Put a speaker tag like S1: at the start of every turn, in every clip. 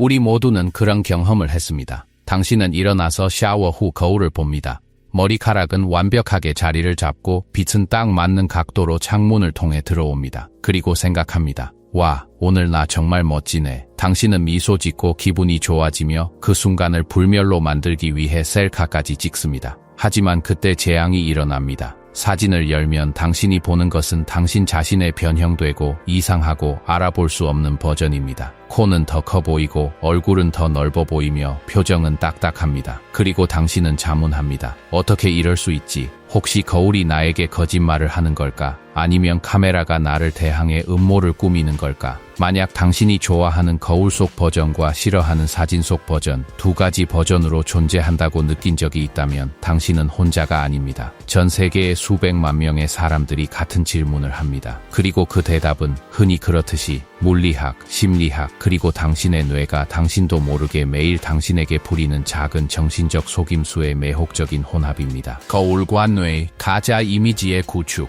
S1: 우리 모두는 그런 경험을 했습니다. 당신은 일어나서 샤워 후 거울을 봅니다. 머리카락은 완벽하게 자리를 잡고 빛은 딱 맞는 각도로 창문을 통해 들어옵니다. 그리고 생각합니다. 와, 오늘 나 정말 멋지네. 당신은 미소 짓고 기분이 좋아지며 그 순간을 불멸로 만들기 위해 셀카까지 찍습니다. 하지만 그때 재앙이 일어납니다. 사진을 열면 당신이 보는 것은 당신 자신의 변형되고 이상하고 알아볼 수 없는 버전입니다. 코는 더 커 보이고 얼굴은 더 넓어 보이며 표정은 딱딱합니다. 그리고 당신은 자문합니다. 어떻게 이럴 수 있지? 혹시 거울이 나에게 거짓말을 하는 걸까? 아니면 카메라가 나를 대항해 음모를 꾸미는 걸까? 만약 당신이 좋아하는 거울 속 버전과 싫어하는 사진 속 버전, 두 가지 버전으로 존재한다고 느낀 적이 있다면 당신은 혼자가 아닙니다. 전 세계의 수백만 명의 사람들이 같은 질문을 합니다. 그리고 그 대답은 흔히 그렇듯이 물리학, 심리학, 그리고 당신의 뇌가 당신도 모르게 매일 당신에게 부리는 작은 정신적 속임수의 매혹적인 혼합입니다. 거울과 뇌, 가짜 이미지의 구축.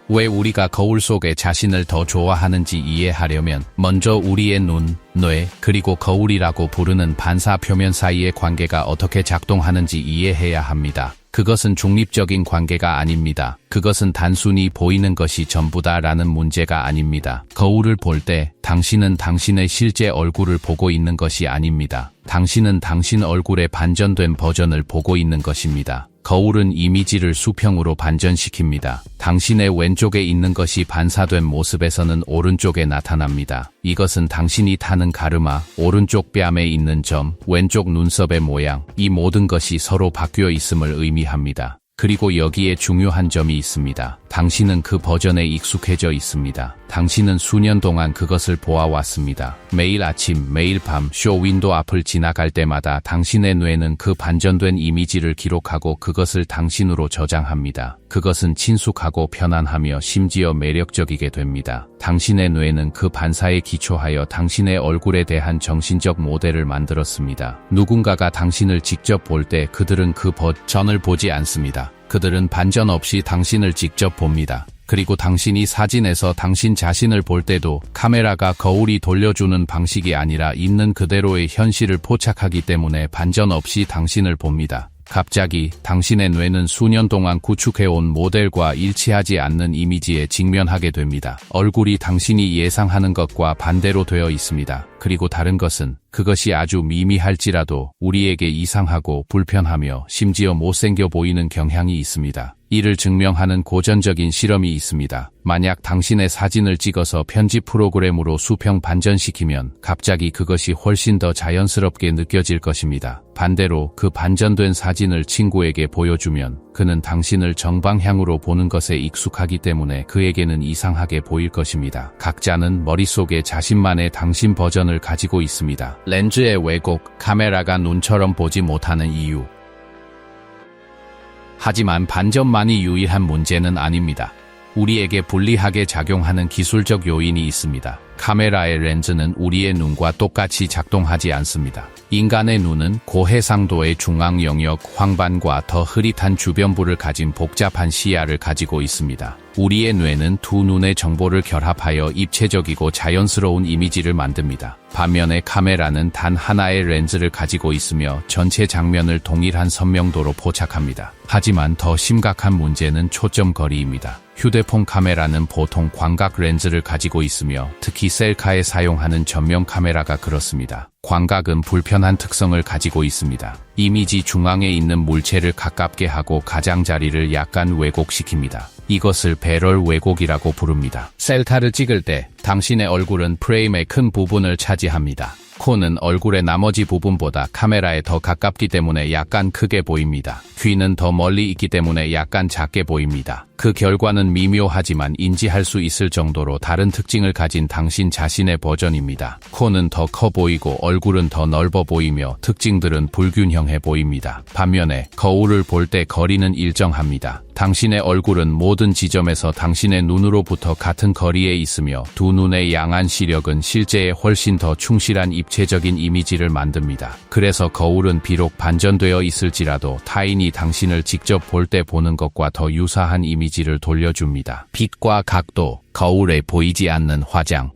S1: 왜 우리가 거울 속의 자신을 더 좋아하는지 이해하려면 먼저 우리의 눈, 뇌, 그리고 거울이라고 부르는 반사 표면 사이의 관계가 어떻게 작동하는지 이해해야 합니다. 그것은 중립적인 관계가 아닙니다. 그것은 단순히 보이는 것이 전부다라는 문제가 아닙니다. 거울을 볼 때 당신은 당신의 실제 얼굴을 보고 있는 것이 아닙니다. 당신은 당신 얼굴의 반전된 버전을 보고 있는 것입니다. 거울은 이미지를 수평으로 반전시킵니다. 당신의 왼쪽에 있는 것이 반사된 모습에서는 오른쪽에 나타납니다. 이것은 당신이 타는 가르마, 오른쪽 뺨에 있는 점, 왼쪽 눈썹의 모양, 이 모든 것이 서로 바뀌어 있음을 의미합니다. 그리고 여기에 중요한 점이 있습니다. 당신은 그 버전에 익숙해져 있습니다. 당신은 수년 동안 그것을 보아왔습니다. 매일 아침, 매일 밤 쇼 윈도 앞을 지나갈 때마다 당신의 뇌는 그 반전된 이미지를 기록하고 그것을 당신으로 저장합니다. 그것은 친숙하고 편안하며 심지어 매력적이게 됩니다. 당신의 뇌는 그 반사에 기초하여 당신의 얼굴에 대한 정신적 모델을 만들었습니다. 누군가가 당신을 직접 볼 때 그들은 그 버전을 보지 않습니다. 그들은 반전 없이 당신을 직접 봅니다. 그리고 당신이 사진에서 당신 자신을 볼 때도 카메라가 거울이 돌려주는 방식이 아니라 있는 그대로의 현실을 포착하기 때문에 반전 없이 당신을 봅니다. 갑자기 당신의 뇌는 수년 동안 구축해온 모델과 일치하지 않는 이미지에 직면하게 됩니다. 얼굴이 당신이 예상하는 것과 반대로 되어 있습니다. 그리고 다른 것은 그것이 아주 미미할지라도 우리에게 이상하고 불편하며 심지어 못생겨 보이는 경향이 있습니다. 이를 증명하는 고전적인 실험이 있습니다. 만약 당신의 사진을 찍어서 편집 프로그램으로 수평 반전시키면 갑자기 그것이 훨씬 더 자연스럽게 느껴질 것입니다. 반대로 그 반전된 사진을 친구에게 보여주면 그는 당신을 정방향으로 보는 것에 익숙하기 때문에 그에게는 이상하게 보일 것입니다. 각자는 머릿속에 자신만의 당신 버전을 가지고 있습니다. 렌즈의 왜곡, 카메라가 눈처럼 보지 못하는 이유. 하지만 반전만이 유일한 문제는 아닙니다. 우리에게 불리하게 작용하는 기술적 요인이 있습니다. 카메라의 렌즈는 우리의 눈과 똑같이 작동하지 않습니다. 인간의 눈은 고해상도의 중앙 영역 황반과 더 흐릿한 주변부를 가진 복잡한 시야를 가지고 있습니다. 우리의 뇌는 두 눈의 정보를 결합하여 입체적이고 자연스러운 이미지를 만듭니다. 반면에 카메라는 단 하나의 렌즈를 가지고 있으며 전체 장면을 동일한 선명도로 포착합니다. 하지만 더 심각한 문제는 초점거리입니다. 휴대폰 카메라는 보통 광각 렌즈를 가지고 있으며 특히 셀카에 사용하는 전면 카메라가 그렇습니다. 광각은 불편한 특성을 가지고 있습니다. 이미지 중앙에 있는 물체를 가깝게 하고 가장자리를 약간 왜곡시킵니다. 이것을 배럴 왜곡이라고 부릅니다. 셀카를 찍을 때 당신의 얼굴은 프레임의 큰 부분을 차지합니다. 코는 얼굴의 나머지 부분보다 카메라에 더 가깝기 때문에 약간 크게 보입니다. 귀는 더 멀리 있기 때문에 약간 작게 보입니다. 그 결과는 미묘하지만 인지할 수 있을 정도로 다른 특징을 가진 당신 자신의 버전입니다. 코는 더 커 보이고 얼굴은 더 넓어 보이며 특징들은 불균형해 보입니다. 반면에 거울을 볼 때 거리는 일정합니다. 당신의 얼굴은 모든 지점에서 당신의 눈으로부터 같은 거리에 있으며 두 눈의 양안 시력은 실제에 훨씬 더 충실한 입체적인 이미지를 만듭니다. 그래서 거울은 비록 반전되어 있을지라도 타인이 당신을 직접 볼 때 보는 것과 더 유사한 이미지를 돌려줍니다. 빛과 각도, 거울에 보이지 않는 화장.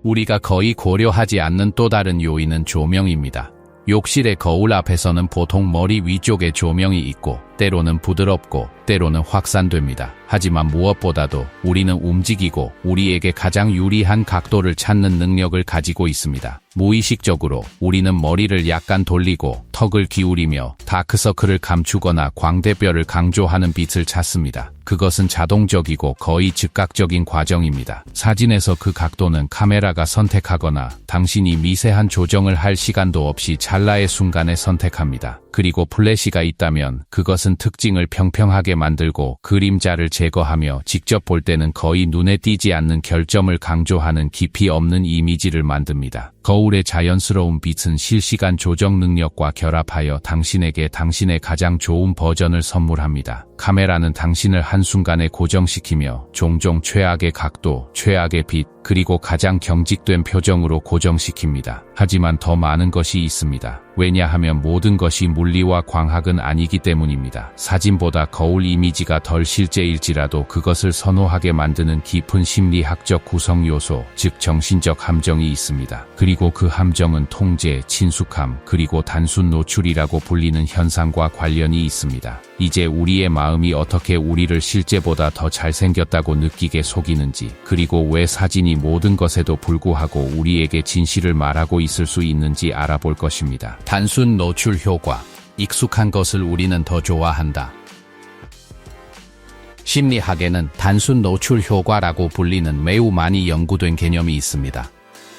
S1: 우리가 거의 고려하지 않는 또 다른 요인은 조명입니다. 욕실의 거울 앞에서는 보통 머리 위쪽에 조명이 있고 때로는 부드럽고 때로는 확산됩니다. 하지만 무엇보다도 우리는 움직이고 우리에게 가장 유리한 각도를 찾는 능력을 가지고 있습니다. 무의식적으로 우리는 머리를 약간 돌리고 턱을 기울이며 다크서클을 감추거나 광대뼈를 강조하는 빛을 찾습니다. 그것은 자동적이고 거의 즉각적인 과정입니다. 사진에서 그 각도는 카메라가 선택하거나 당신이 미세한 조정을 할 시간도 없이 찰나의 순간에 선택합니다. 그리고 플래시가 있다면 그것은 특징을 평평하게 만들고 그림자를 제거하며 직접 볼 때는 거의 눈에 띄지 않는 결점을 강조하는 깊이 없는 이미지를 만듭니다. 거울의 자연스러운 빛은 실시간 조정 능력과 결합하여 당신에게 당신의 가장 좋은 버전을 선물합니다. 카메라는 당신을 한순간에 고정시키며 종종 최악의 각도, 최악의 빛, 그리고 가장 경직된 표정으로 고정시킵니다. 하지만 더 많은 것이 있습니다. 왜냐하면 모든 것이 물리와 광학은 아니기 때문입니다. 사진보다 거울 이미지가 덜 실제일지라도 그것을 선호하게 만드는 깊은 심리학적 구성 요소, 즉 정신적 함정이 있습니다. 그리고 그 함정은 통제, 친숙함, 그리고 단순 노출이라고 불리는 현상과 관련이 있습니다. 이제 우리의 마음이 어떻게 우리를 실제보다 더 잘생겼다고 느끼게 속이는지, 그리고 왜 사진이 모든 것에도 불구하고 우리에게 진실을 말하고 있을 수 있는지 알아볼 것입니다. 단순 노출 효과. 익숙한 것을 우리는 더 좋아한다. 심리학에는 단순 노출 효과라고 불리는 매우 많이 연구된 개념이 있습니다.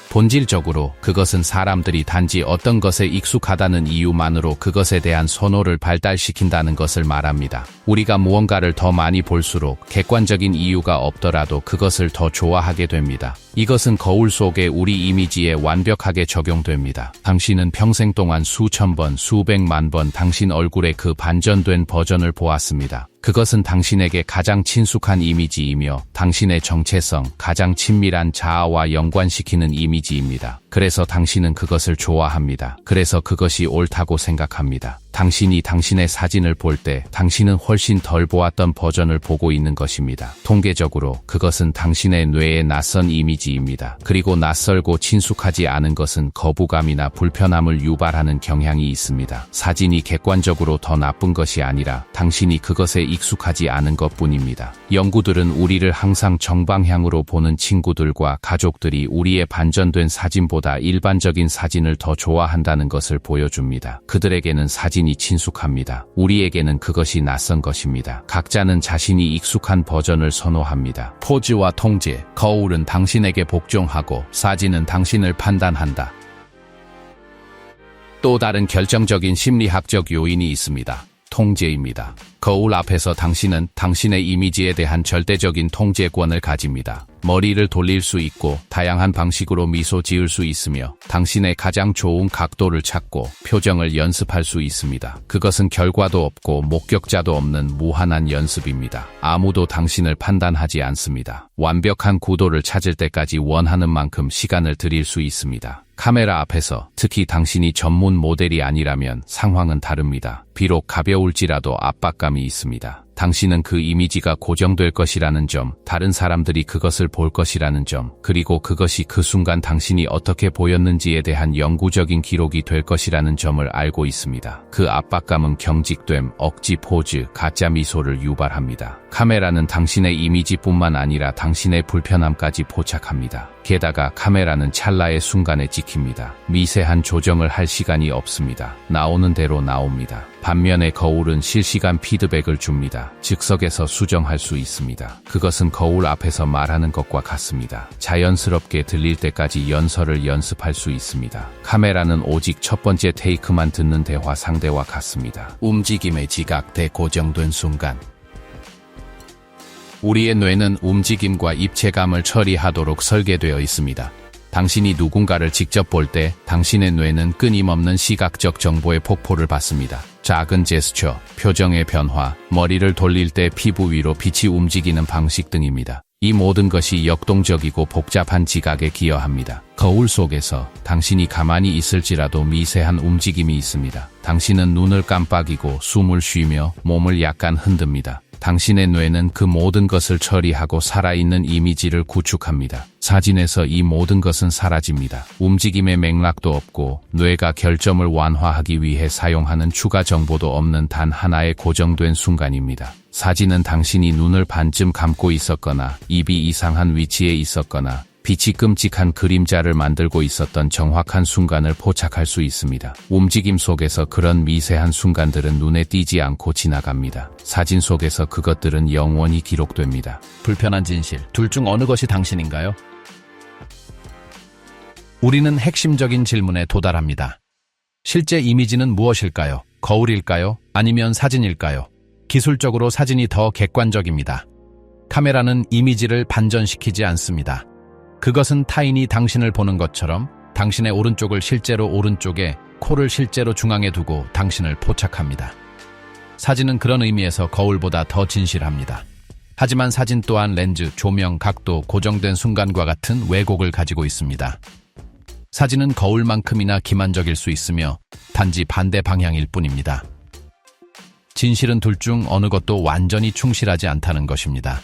S1: 본질적으로 그것은 사람들이 단지 어떤 것에 익숙하다는 이유만으로 그것에 대한 선호를 발달시킨다는 것을 말합니다. 우리가 무언가를 더 많이 볼수록 객관적인 이유가 없더라도 그것을 더 좋아하게 됩니다. 이것은 거울 속의 우리 이미지에 완벽하게 적용됩니다. 당신은 평생 동안 수천 번, 수백만 번 당신 얼굴의 그 반전된 버전을 보았습니다. 그것은 당신에게 가장 친숙한 이미지이며 당신의 정체성, 가장 친밀한 자아와 연관시키는 이미지입니다. 그래서 당신은 그것을 좋아합니다. 그래서 그것이 옳다고 생각합니다. 당신이 당신의 사진을 볼 때 당신은 훨씬 덜 보았던 버전을 보고 있는 것입니다. 통계적으로 그것은 당신의 뇌의 낯선 이미지입니다. 그리고 낯설고 친숙하지 않은 것은 거부감이나 불편함을 유발하는 경향이 있습니다. 사진이 객관적으로 더 나쁜 것이 아니라 당신이 그것에 익숙하지 않은 것뿐입니다. 연구들은 우리를 항상 정방향으로 보는 친구들과 가족들이 우리의 반전된 사진보다 일반적인 사진을 더 좋아한다는 것을 보여줍니다. 그들에게는 사진이 친숙합니다. 우리에게는 그것이 낯선 것입니다. 각자는 자신이 익숙한 버전을 선호합니다. 포즈와 통제. 거울은 당신에게 복종하고 사진은 당신을 판단한다. 또 다른 결정적인 심리학적 요인이 있습니다. 통제입니다. 거울 앞에서 당신은 당신의 이미지에 대한 절대적인 통제권을 가집니다. 머리를 돌릴 수 있고 다양한 방식으로 미소 지을 수 있으며 당신의 가장 좋은 각도를 찾고 표정을 연습할 수 있습니다. 그것은 결과도 없고 목격자도 없는 무한한 연습입니다. 아무도 당신을 판단하지 않습니다. 완벽한 구도를 찾을 때까지 원하는 만큼 시간을 들일 수 있습니다. 카메라 앞에서 특히 당신이 전문 모델이 아니라면 상황은 다릅니다. 비록 가벼울지라도 압박감이 있습니다. 당신은 그 이미지가 고정될 것이라는 점, 다른 사람들이 그것을 볼 것이라는 점, 그리고 그것이 그 순간 당신이 어떻게 보였는지에 대한 영구적인 기록이 될 것이라는 점을 알고 있습니다. 그 압박감은 경직됨, 억지 포즈, 가짜 미소를 유발합니다. 카메라는 당신의 이미지뿐만 아니라 당신의 불편함까지 포착합니다. 게다가 카메라는 찰나의 순간에 찍힙니다. 미세한 조정을 할 시간이 없습니다. 나오는 대로 나옵니다. 반면에 거울은 실시간 피드백을 줍니다. 즉석에서 수정할 수 있습니다. 그것은 거울 앞에서 말하는 것과 같습니다. 자연스럽게 들릴 때까지 연설을 연습할 수 있습니다. 카메라는 오직 첫 번째 테이크만 듣는 대화 상대와 같습니다. 움직임의 지각 대고정된 순간. 우리의 뇌는 움직임과 입체감을 처리하도록 설계되어 있습니다. 당신이 누군가를 직접 볼 때 당신의 뇌는 끊임없는 시각적 정보의 폭포를 받습니다. 작은 제스처, 표정의 변화, 머리를 돌릴 때 피부 위로 빛이 움직이는 방식 등입니다. 이 모든 것이 역동적이고 복잡한 지각에 기여합니다. 거울 속에서 당신이 가만히 있을지라도 미세한 움직임이 있습니다. 당신은 눈을 깜빡이고 숨을 쉬며 몸을 약간 흔듭니다. 당신의 뇌는 그 모든 것을 처리하고 살아있는 이미지를 구축합니다. 사진에서 이 모든 것은 사라집니다. 움직임의 맥락도 없고 뇌가 결점을 완화하기 위해 사용하는 추가 정보도 없는 단 하나의 고정된 순간입니다. 사진은 당신이 눈을 반쯤 감고 있었거나 입이 이상한 위치에 있었거나 빛이 끔찍한 그림자를 만들고 있었던 정확한 순간을 포착할 수 있습니다. 움직임 속에서 그런 미세한 순간들은 눈에 띄지 않고 지나갑니다. 사진 속에서 그것들은 영원히 기록됩니다.
S2: 불편한 진실. 둘 중 어느 것이 당신인가요?
S1: 우리는 핵심적인 질문에 도달합니다. 실제 이미지는 무엇일까요? 거울일까요? 아니면 사진일까요? 기술적으로 사진이 더 객관적입니다. 카메라는 이미지를 반전시키지 않습니다. 그것은 타인이 당신을 보는 것처럼 당신의 오른쪽을 실제로 오른쪽에, 코를 실제로 중앙에 두고 당신을 포착합니다. 사진은 그런 의미에서 거울보다 더 진실합니다. 하지만 사진 또한 렌즈, 조명, 각도, 고정된 순간과 같은 왜곡을 가지고 있습니다. 사진은 거울만큼이나 기만적일 수 있으며 단지 반대 방향일 뿐입니다. 진실은 둘 중 어느 것도 완전히 충실하지 않다는 것입니다.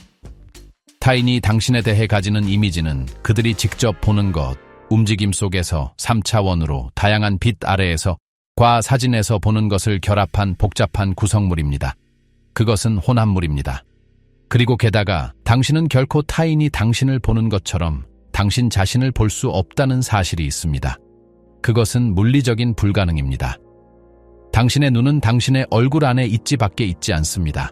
S1: 타인이 당신에 대해 가지는 이미지는 그들이 직접 보는 것, 움직임 속에서 3차원으로 다양한 빛 아래에서 과 사진에서 보는 것을 결합한 복잡한 구성물입니다. 그것은 혼합물입니다. 그리고 게다가 당신은 결코 타인이 당신을 보는 것처럼 당신 자신을 볼 수 없다는 사실이 있습니다. 그것은 물리적인 불가능입니다. 당신의 눈은 당신의 얼굴 안에 있지 밖에 있지 않습니다.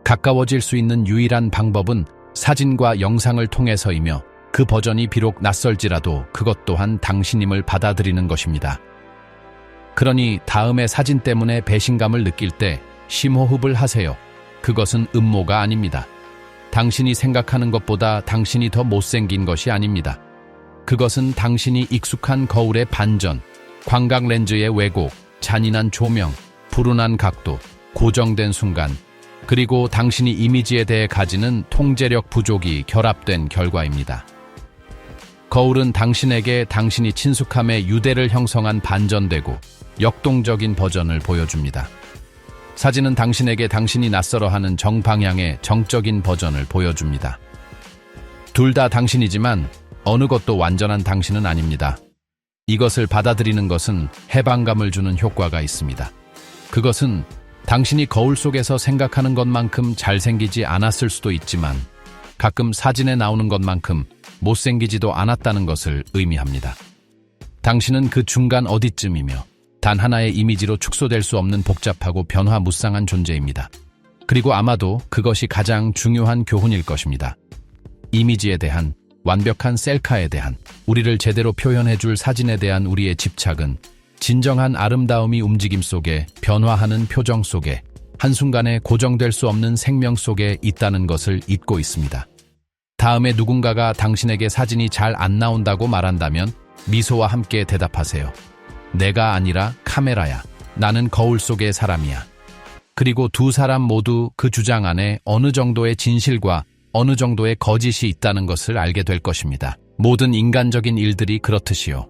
S1: 가까워질 수 있는 유일한 방법은 사진과 영상을 통해서이며 그 버전이 비록 낯설지라도 그것 또한 당신임을 받아들이는 것입니다. 그러니 다음에 사진 때문에 배신감을 느낄 때 심호흡을 하세요. 그것은 음모가 아닙니다. 당신이 생각하는 것보다 당신이 더 못생긴 것이 아닙니다. 그것은 당신이 익숙한 거울의 반전, 광각 렌즈의 왜곡, 잔인한 조명, 불운한 각도, 고정된 순간, 그리고 당신이 이미지에 대해 가지는 통제력 부족이 결합된 결과입니다. 거울은 당신에게 당신이 친숙함의 유대를 형성한 반전되고 역동적인 버전을 보여줍니다. 사진은 당신에게 당신이 낯설어하는 정방향의 정적인 버전을 보여줍니다. 둘 다 당신이지만 어느 것도 완전한 당신은 아닙니다. 이것을 받아들이는 것은 해방감을 주는 효과가 있습니다. 그것은 당신이 거울 속에서 생각하는 것만큼 잘생기지 않았을 수도 있지만 가끔 사진에 나오는 것만큼 못생기지도 않았다는 것을 의미합니다. 당신은 그 중간 어디쯤이며 단 하나의 이미지로 축소될 수 없는 복잡하고 변화무쌍한 존재입니다. 그리고 아마도 그것이 가장 중요한 교훈일 것입니다. 이미지에 대한, 완벽한 셀카에 대한, 우리를 제대로 표현해줄 사진에 대한 우리의 집착은 진정한 아름다움이 움직임 속에, 변화하는 표정 속에, 한순간에 고정될 수 없는 생명 속에 있다는 것을 잊고 있습니다. 다음에 누군가가 당신에게 사진이 잘 안 나온다고 말한다면 미소와 함께 대답하세요. 내가 아니라 카메라야. 나는 거울 속의 사람이야. 그리고 두 사람 모두 그 주장 안에 어느 정도의 진실과 어느 정도의 거짓이 있다는 것을 알게 될 것입니다. 모든 인간적인 일들이 그렇듯이요.